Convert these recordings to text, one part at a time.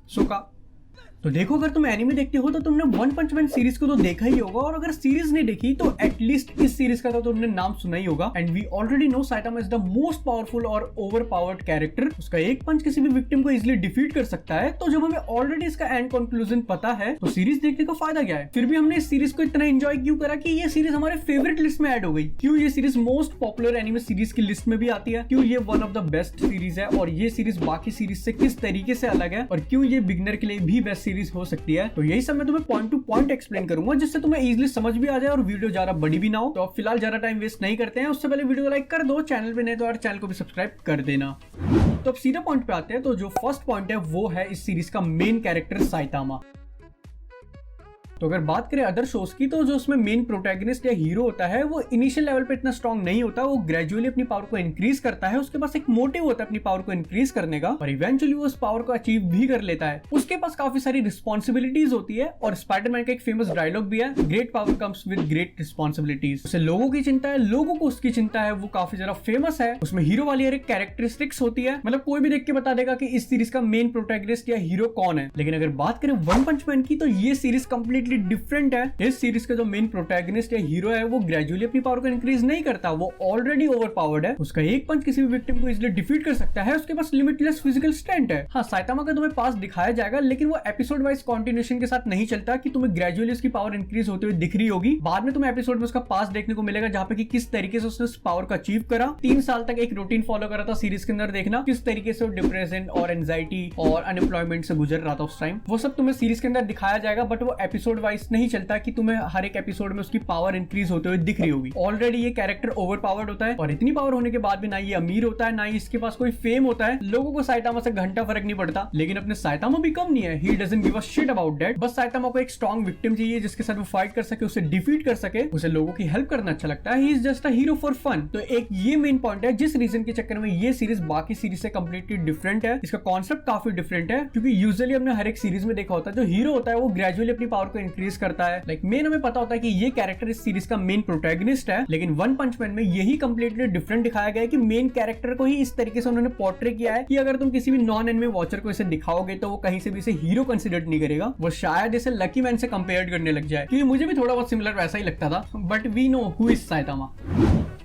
सोका। तो देखो, अगर तुम एनिमे देखते हो तो तुमने वन पंच मैन सीरीज को तो देखा ही होगा, और अगर सीरीज नहीं देखी तो एटलीस्ट इस सीरीज का तो तुमने नाम सुना ही होगा। And we already know Saitama is the most powerful और ओवर पावर्ड कैरेक्टर। उसका एक पंच किसी भी विक्टिम को इजिली डिफीट कर सकता है। तो जब हमें ऑलरेडी इसका एंड कंक्लूजन पता है तो सीरीज देखने का फायदा क्या है? फिर भी हमने इस सीरीज को इतना एंजॉय क्यों करा कि ये सीरीज हमारे फेवरेट लिस्ट में ऐड हो गई? क्यों ये series most popular anime series की लिस्ट में भी आती है? क्यों ये one of the best series है? और ये सीरीज बाकी सीरीज से किस तरीके से अलग है? और क्यों ये बिगनर के लिए भी बेस्ट सीरीज हो सकती है? तो यही सब मैं तुम्हें पॉइंट टू पॉइंट एक्सप्लेन करूंगा, जिससे तुम्हें इजीली समझ भी आ जाए और वीडियो ज्यादा बड़ी भी ना हो। तो अब फिलहाल ज्यादा टाइम वेस्ट नहीं करते हैं, उससे पहले वीडियो को लाइक कर दो, चैनल पे नहीं तो यार चैनल को भी सब्सक्राइब कर देना। तो अब सीधा पॉइंट पे आते हैं। तो जो फर्स्ट पॉइंट है वो है इस सीरीज का मेन कैरेक्टर साइटामा। तो अगर बात करें अदर शोज की, तो जो उसमें मेन प्रोटैगनिस्ट या हीरो होता है वो इनिशियल लेवल पे इतना स्ट्रांग नहीं होता। वो ग्रेजुअली अपनी पावर को इंक्रीज करता है। उसके पास एक मोटिव होता है अपनी पावर को इंक्रीज करने का, और इवेंचुअली वो उस पावर को अचीव भी कर लेता है। उसके पास काफी सारी रिस्पॉन्सिबिलिटीज होती है, और स्पाइडरमैन का एक फेमस डायलॉग भी है, great power comes with great responsibilities. उसे लोगों की चिंता है, लोगों को उसकी चिंता है, वो काफी ज्यादा फेमस है। उसमें हीरो वाली हर एक कैरेक्टरिस्टिक्स होती है, मतलब कोई भी देख के बता देगा कि इस सीरीज का मेन प्रोटैगनिस्ट या हीरो कौन है। लेकिन अगर बात करें वन पंच मैन की, तो ये सीरीज कंप्लीटली डिफरेंट है। इस सीरीज का जो मेन प्रोटैगनिस्ट या हीरो है वो ग्रेजुअली अपनी पावर को इंक्रीज नहीं करता, वो ऑलरेडी ओवर पावर्ड है। उसका एक पंच किसी भी विक्टिम को इजीली डिफीट कर सकता है। उसके पास लिमिटलेस फिजिकल स्ट्रेंथ है। हाँ, साइटामा का तुम्हें पास दिखाया जाएगा, लेकिन वो एपिसोड वाइज कंटिन्यूएशन के साथ नहीं चलता कि तुम्हें ग्रेजुअली उसकी पावर इंक्रीज होते हुए दिख रही होगी। बाद में तुम्हें एपिसोड में उसका पास देखने को मिलेगा, जहां पे कि किस तरीके से उसने उस पावर को अचीव करा। 3 साल तक एक रूटीन फॉलो करा था सीरीज के अंदर, देखना किस तरीके से वो डिप्रेशन और एंजाइटी और अनएम्प्लॉयमेंट से गुजर रहा था उस टाइम। वो सब तुम्हें सीरीज के अंदर दिखाया जाएगा, बट वो एपिसोड वाइज नहीं चलता कि तुम्हें हर एक एपिसोड में उसकी पावर इंक्रीज होते हुए दिख रही होगी। ऑलरेडी ये कैरेक्टर ओवर पावर्ड होता है, और इतनी पावर होने के बाद भी ना ये अमीर होता है, ना ही इसके पास कोई फेम होता है। लोगों को साइटामा से घंटा फर्क नहीं पड़ता, लेकिन अपने साइटामा भी कम नहीं है। He doesn't give a shit about that. बस साइटामा को एक स्ट्रॉन्ग विक्टिम चाहिए जिसके साथ वो फाइट कर सके, उसे डिफीट कर सके, उसे लोगों की हेल्प करना अच्छा लगता है। He is just a hero for fun. तो एक ये मेन पॉइंट है जिस रीजन के चक्कर में ये सीरीज बाकी सीरीज से कंप्लीटली डिफरेंट है। इसका कॉन्सेप्ट काफी डिफरेंट है, क्योंकि यूजुअली हमने हर एक सीरीज में देखा होता है जो हीरो होता है वो ग्रेजुअली अपनी पावर को इंक्रीज करता है। लाइक मेन हमें पता होता है कि ये कैरेक्टर इस सीरीज का मेन प्रोटैगनिस्ट है, लेकिन वन पंच मैन में यही कंप्लीटली डिफरेंट दिखाया गया है कि मेन कैरेक्टर को ही इस तरीके से उन्होंने पोर्ट्रे किया है कि अगर तुम किसी भी नॉन एनिमे वॉचर को इसे दिखाओगे तो वो कहीं से भी इसे हीरो कंसिडर नहीं करेगा। वो शायद इसे लकी मैन से कंपेयर करने लग जाए, क्योंकि मुझे भी थोड़ा बहुत सिमिलर वैसा ही लगता था। But we know who is Saitama.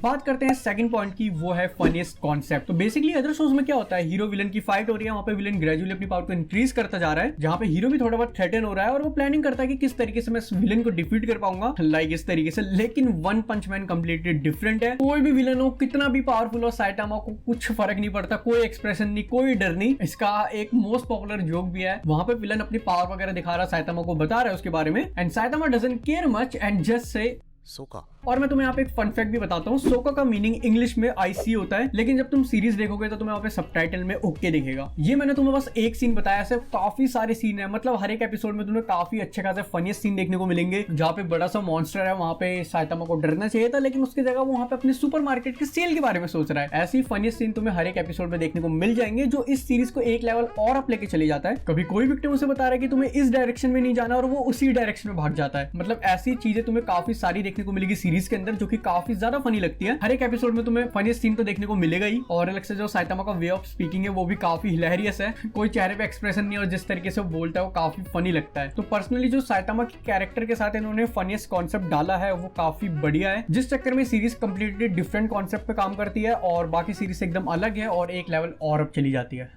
बात करते हैं सेकंड पॉइंट की, वो है फनीस्ट कॉन्सेप्ट। तो बेसिकली अदर शोज में क्या होता है, हीरो विलन की फाइट हो रही है, वहां पे विलन ग्रेजुअली अपनी पावर को इंक्रीज करता जा रहा है, जहां पे हीरो भी थोड़ा बहुत थ्रेटन हो रहा है, और वो प्लानिंग करता है कि किस तरीके से मैं इस विलन को डिफीट कर पाऊंगा, लाइक इस तरीके से। लेकिन वन पंच मैन कंप्लीटली डिफरेंट है। कोई भी विलन हो, कितना भी पावरफुल हो, साइटामा को कुछ फर्क नहीं पड़ता, कोई एक्सप्रेशन नहीं, कोई डर नहीं। इसका एक मोस्ट पॉपुलर जोक भी है, वहां पे विलन अपनी पावर वगैरह दिखा रहा है, साइटामा को बता रहा है उसके बारे में, and Saitama doesn't care much and just say सोका। और मैं तुम्हें यहाँ पे एक फन फैक्ट भी बताता हूँ, सोका का मीनिंग इंग्लिश में आईसी होता है, लेकिन जब तुम सीरीज देखोगे तो तुम्हें वहाँ पे सबटाइटल में ओके दिखेगा। ये मैंने तुम्हें बस एक सीन बताया, ऐसे काफी सारे सीन है, मतलब हर एक एपिसोड में तुम्हें काफी अच्छे खासे फनीस्ट सीन देखने को मिलेंगे, जहाँ पे बड़ा सा मॉन्स्टर है, वहाँ पे साइटामा को डरना चाहिए था, लेकिन उसकी जगह वो वहाँ पे अपने सुपरमार्केट के सेल के बारे में सोच रहा है। ऐसे ही फनीस्ट सीन तुम्हें हर एक एपिसोड में देखने को मिल जाएंगे, जो इस सीरीज को एक लेवल और अप लेके चले जाता है। कभी कोई विक्टिम उसे बता रहा है कि तुम्हें इस डायरेक्शन में नहीं जाना, और वो उसी डायरेक्शन में भाग जाता है। मतलब ऐसी चीजें तुम्हें काफी सारी देखने को मिलेगी सीरीज के अंदर, जो कि काफी ज्यादा फनी लगती है। हर एक एपिसोड में तुम्हें फनी सीन तो देखने को मिलेगा ही, और अलग से जो साइटामा का वे ऑफ स्पीकिंग है वो भी काफी हिलेरियस है। कोई चेहरे पे एक्सप्रेशन नहीं, और जिस तरीके से वो बोलता है वो काफी फनी लगता है। तो पर्सनली जो साइटामा के कैरेक्टर के साथ इन्होंने फनीस्ट कॉन्सेप्ट डाला है वो काफी बढ़िया है, जिस चक्कर में सीरीज कंप्लीटली डिफरेंट कॉन्सेप्ट पे काम करती है, और बाकी सीरीज से एकदम अलग है और एक लेवल और अब चली जाती है।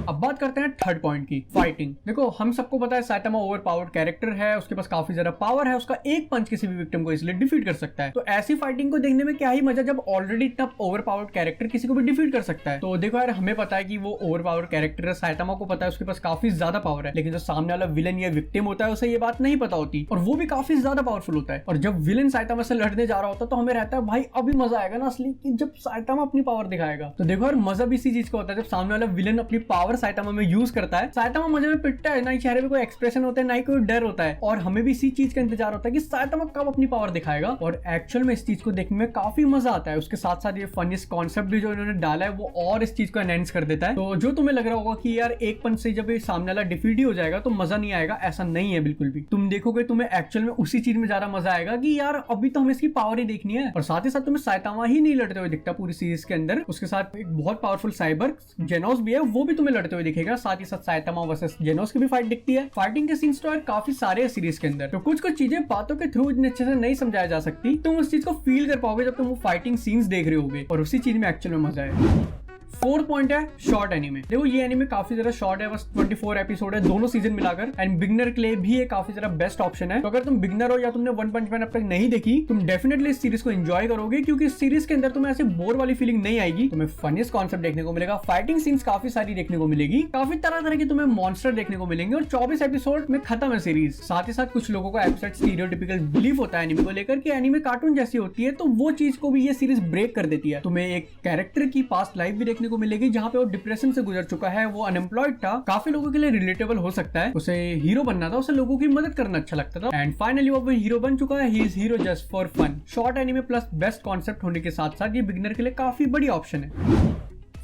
अब बात करते हैं थर्ड पॉइंट की, फाइटिंग। देखो, हम सबको पता है साइटामा ओवर पावर्ड कैरेक्टर है, उसके पास काफी ज्यादा पावर है, उसका एक पंच किसी भी विक्टिम को इसलिए डिफीट कर सकता है। तो ऐसी फाइटिंग को देखने में क्या ही मजा, जब ऑलरेडी इतना ओवर पावर्ड कैरेक्टर किसी को भी डिफीट कर सकता है। तो देखो यार, हमें पता है कि वो ओवर पावर्ड कैरेक्टर है, साइटामा को पता है उसके पास काफी ज्यादा पावर है, लेकिन जो सामने वाला विलन या विक्टिम होता है उसे ये बात नहीं पता होती, और वो भी काफी ज्यादा पावरफुल होता है। और जब विलन साइटामा से लड़ने जा रहा होता है तो हमें रहता है भाई अभी मजा आएगा ना असली, कि जब साइटामा अपनी पावर दिखाएगा। तो देखो यार, मजा भी इसी चीज का होता है, जब सामने वाला विलन अपनी पावर साइटामा में यूज करता है, साइटामा मजे में पिटता है, ना ही चेहरे पे कोई एक्सप्रेशन होता है, ना ही कोई डर होता है, और हमें भी इसी चीज का इंतजार होता है कि साइटामा कब अपनी पावर दिखाएगा। और एक्चुअल में इस चीज को देखने में काफी मजा आता है। उसके साथ साथ ये फनीस्ट कॉन्सेप्ट भी जो इन्होंने डाला है वो और इस चीज को एनहेंस कर देता है। तो जो तुम्हें लग रहा होगा कि यार एक पंच से जब ये सामने वाला डिफीट ही हो जाएगा तो मजा नहीं आएगा, ऐसा नहीं है बिल्कुल भी। तुम देखोगे तुम्हें एक्चुअल में उसी चीज में ज्यादा मजा आएगा कि यार अभी तो हमें इसकी पावर ही देखनी है। और साथ ही साथ तुम्हें साइटामा ही नहीं लड़ते हुए दिखता पूरी सीरीज के अंदर, उसके साथ एक बहुत पावरफुल साइबर जेनोस भी है, वो भी तुम्हें लड़ते हुए दिखेगा। साथ ही साथ साइतामा वर्सेस जेनोस की भी फाइट दिखती है। फाइटिंग के सीन्स तो यार काफी सारे हैं सीरीज के अंदर, तो कुछ चीजें बातों के थ्रू इतने अच्छे से नहीं समझाया जा सकती। तुम उस चीज को फील कर पाओगे जब तुम वो फाइटिंग सीन्स देख रहे होगे, और उसी चीज में एक्चुअल में मजा है। फोर्थ पॉइंट है शॉर्ट एनिमे। देखो ये एनिमे काफी ज्यादा शॉर्ट है, बस 24 एपिसोड है दोनों सीजन मिलाकर, एंड बिगनर के लिए भी ये काफी ज्यादा बेस्ट ऑप्शन है। तो अगर तुम बिगनर हो या तुमने वन पंच मैन अब तक नहीं देखी, तुम डेफिनेटली इस सीरीज को एंजॉय करोगे, क्योंकि इस सीरीज के अंदर तुम्हें ऐसे बोर वाली फीलिंग नहीं आएगी। तुम्हें फनीस्ट कॉन्सेप्ट देखने को मिलेगा, फाइटिंग सीन्स काफी सारी देखने को मिलेगी, काफी तरह तरह के तुम्हें मॉन्स्टर देखने को मिलेंगे, और 24 एपिसोड में खत्म है सीरीज। साथ ही साथ कुछ लोगों का एब्सर्ड स्टीरियोटिपिकल बिलीफ होता है एनिमे को लेकर कि एनिमे कार्टून जैसी होती है, तो वो चीज को भी ये सीरीज ब्रेक कर देती है। तुम्हें एक कैरेक्टर की पास्ट लाइफ भी देखने को मिलेगी, जहाँ पे वो डिप्रेशन से गुजर चुका है, वो अनएम्प्लॉयड था, काफी लोगों के लिए रिलेटेबल हो सकता है, उसे हीरो बनना था, उसे लोगों की मदद करना अच्छा लगता था, एंड फाइनली वो हीरो बन चुका है। He is hero just for fun. Short anime plus best concept होने के साथ साथ ये बिगिनर के लिए काफी बड़ी ऑप्शन है।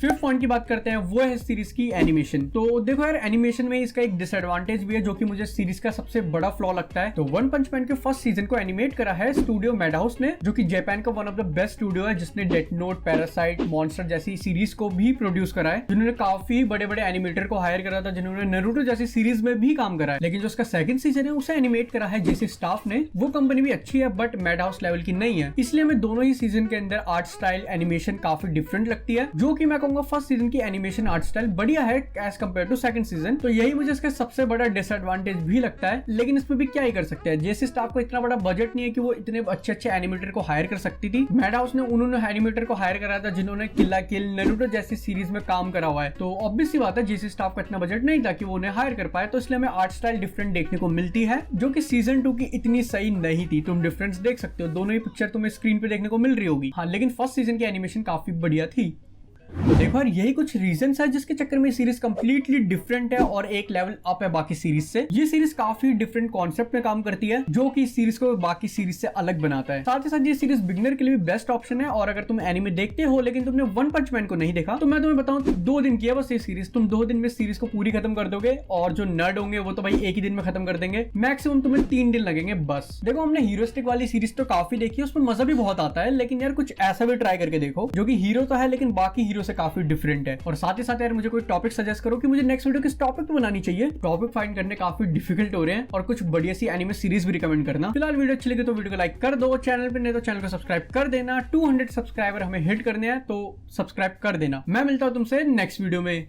फिफ्थ पॉइंट की बात करते हैं, वो है सीरीज की एनिमेशन। तो देखो यार, एनिमेशन में इसका एक डिसएडवांटेज भी है जो कि मुझे सीरीज का सबसे बड़ा फ्लॉ लगता है। तो वन पंच मैन के फर्स्ट सीजन को एनिमेट करा है स्टूडियो मैडहाउस ने, जो कि जापान का one of the best studio है, जिसने डेथ नोट, पैरासाइट, मॉन्स्टर जैसी सीरीज को भी प्रोड्यूस करा है, जिन्होंने काफी बड़े बड़े एनिमेटर को हायर करा था, जिन्होंने नारुतो जैसी सीरीज में भी काम करा है। लेकिन जो उसका सेकंड सीजन है उसे एनिमेट करा है जैसे स्टाफ ने। वो कंपनी भी अच्छी है बट मैडहाउस लेवल की नहीं है, इसलिए हमें दोनों ही सीजन के अंदर आर्ट स्टाइल, एनिमेशन काफी डिफरेंट लगती है, जो कि मैं कहूंगा फर्स्ट सीजन की एनिमेशन आर्ट स्टाइल बढ़िया है as compare to second season. तो यही मुझे इसका सबसे बड़ा डिसएडवांटेज भी लगता है, लेकिन इसमें भी क्या ही कर सकते हैं। जैसे स्टाफ को इतना बड़ा बजट नहीं है कि वो इतने अच्छे अच्छे एनिमेटर को हायर कर सकती थी। मैडहाउस ने उन्होंने एनिमेटर को हायर करा था जिन्होंने किल ला किल, नारुतो जैसी सीरीज में काम करा हुआ है। तो ऑब्वियस सी बात है, जैसे स्टाफ का इतना बजट नहीं था कि वो उन्हें हायर कर पाए, तो इसलिए हमें आर्ट स्टाइल डिफरेंट देखने को मिलती है, जो कि सीजन 2 की इतनी सही नहीं थी। तुम डिफरेंस देख सकते हो, दोनों ही पिक्चर तुम्हें स्क्रीन पे देखने को मिल रही होगी। हाँ, लेकिन फर्स्ट सीजन की एनिमेशन काफी बढ़िया थी। तो देखो यार, यही कुछ रीजंस है जिसके चक्कर में सीरीज कंप्लीटली डिफरेंट है और एक लेवल अप है बाकी सीरीज से। ये सीरीज काफी डिफरेंट कॉन्सेप्ट में काम करती है, जो कि इस सीरीज को बाकी सीरीज से अलग बनाता है। साथ ही साथ ये सीरीज बिगनर के लिए भी बेस्ट ऑप्शन है, और अगर तुम एनिमे देखते हो लेकिन तुमने वन पंच मैन को नहीं देखा, तो मैं तुम्हें बताऊं 2 दिन की है बस ये सीरीज। तुम 2 दिन में सीरीज को पूरी खत्म कर दोगे, और जो नर्ड होंगे वो तो भाई एक ही दिन में खत्म कर देंगे, मैक्सिमम तुम्हें 3 दिन लगेंगे बस। देखो, हमने हीरोस्टिक वाली सीरीज तो काफी देखी है, उसमें मजा भी बहुत आता है, लेकिन यार कुछ ऐसा भी ट्राई करके देखो जो कि हीरो तो है लेकिन बाकी हीरो से काफी डिफरेंट है। और साथ ही साथ यार मुझे कोई टॉपिक सजेस्ट करो कि मुझे नेक्स्ट वीडियो किस टॉपिक पे बनानी चाहिए। टॉपिक फाइंड करने काफी डिफिकल्ट हो रहे हैं, और कुछ बढ़िया सी एनिमे सीरीज भी रिकमेंड करना। फिलहाल वीडियो अच्छी लगी तो वीडियो को लाइक कर दो, चैनल पे नहीं तो चैनल को सब्सक्राइब कर देना। 200 सब्सक्राइबर हमें हिट करने हैं, तो सब्सक्राइब कर देना। मैं मिलता हूं तुमसे नेक्स्ट वीडियो में।